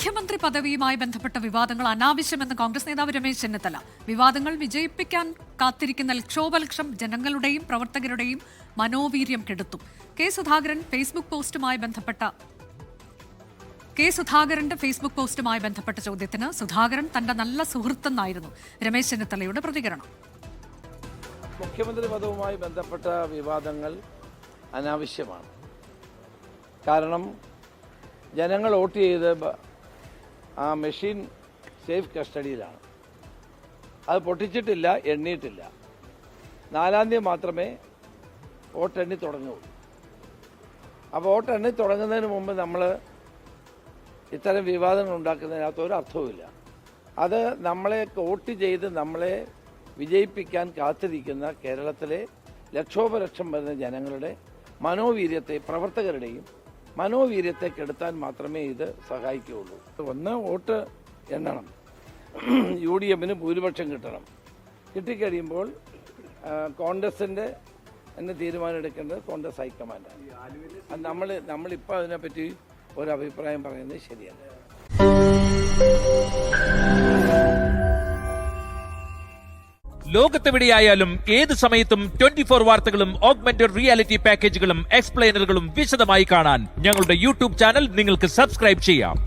മുഖ്യമന്ത്രി പദവിയുമായി ബന്ധപ്പെട്ട വിവാദങ്ങൾ അനാവശ്യമെന്ന് കോൺഗ്രസ് നേതാവ് രമേശ് ചെന്നിത്തല. വിവാദങ്ങൾ വിജയിപ്പിക്കാൻ കാത്തിരിക്കുന്ന ലക്ഷോപലക്ഷം ജനങ്ങളുടെയും പ്രവർത്തകരുടെയും മനോവീര്യം കെടുത്തും. കെ സുധാകരന്റെ ഫേസ്ബുക്ക് പോസ്റ്റുമായി ബന്ധപ്പെട്ട ചോദ്യത്തിന് സുധാകരൻ തന്റെ നല്ല സുഹൃത്തെന്നായിരുന്നു രമേശ് ചെന്നിത്തലയുടെ പ്രതികരണം. മുഖ്യമന്ത്രി പദവുമായി ബന്ധപ്പെട്ട വിവാദങ്ങൾ അനാവശ്യമാണ്. കാരണം ജനങ്ങൾ വോട്ട് ചെയ്ത് ആ മെഷീൻ സേഫ് കസ്റ്റഡിയിലാണ്. അത് പൊട്ടിച്ചിട്ടില്ല, എണ്ണിയിട്ടില്ല. 4-ാം തീയതി മാത്രമേ വോട്ടെണ്ണി തുടങ്ങുകയുള്ളൂ. അപ്പോൾ വോട്ടെണ്ണി തുടങ്ങുന്നതിന് മുമ്പ് നമ്മൾ ഇത്തരം വിവാദങ്ങൾ ഉണ്ടാക്കുന്നതിനകത്ത് ഒരു അർത്ഥവുമില്ല. അത് നമ്മളെ വോട്ട് ചെയ്ത് നമ്മളെ വിജയിപ്പിക്കാൻ കാത്തിരിക്കുന്ന കേരളത്തിലെ ലക്ഷോപലക്ഷം വരുന്ന ജനങ്ങളുടെ മനോവീര്യത്തെ, പ്രവർത്തകരുടെയും മനോവീര്യത്തെ കെടുത്താൻ മാത്രമേ ഇത് സഹായിക്കുകയുള്ളൂ. ഒന്ന്, വോട്ട് എണ്ണണം. UDFന് ഭൂരിപക്ഷം കിട്ടണം. കിട്ടിക്കഴിയുമ്പോൾ കോൺഗ്രസിൻ്റെ തന്നെ തീരുമാനം എടുക്കേണ്ടത് കോൺഗ്രസ് ഹൈക്കമാൻഡാണ്. നമ്മളിപ്പോൾ അതിനെപ്പറ്റി ഒരു അഭിപ്രായം പറയുന്നത് ശരിയല്ല. ലോകത്തെവിടെയായാലും ഏത് സമയത്തും 24 വാർത്തകളും ഓഗ്മെന്റഡ് റിയാലിറ്റി പാക്കേജുകളും എക്സ്പ്ലെയിനറുകളും വിശദമായി കാണാൻ ഞങ്ങളുടെ യൂട്യൂബ് ചാനൽ നിങ്ങൾക്ക് സബ്സ്ക്രൈബ് ചെയ്യാം.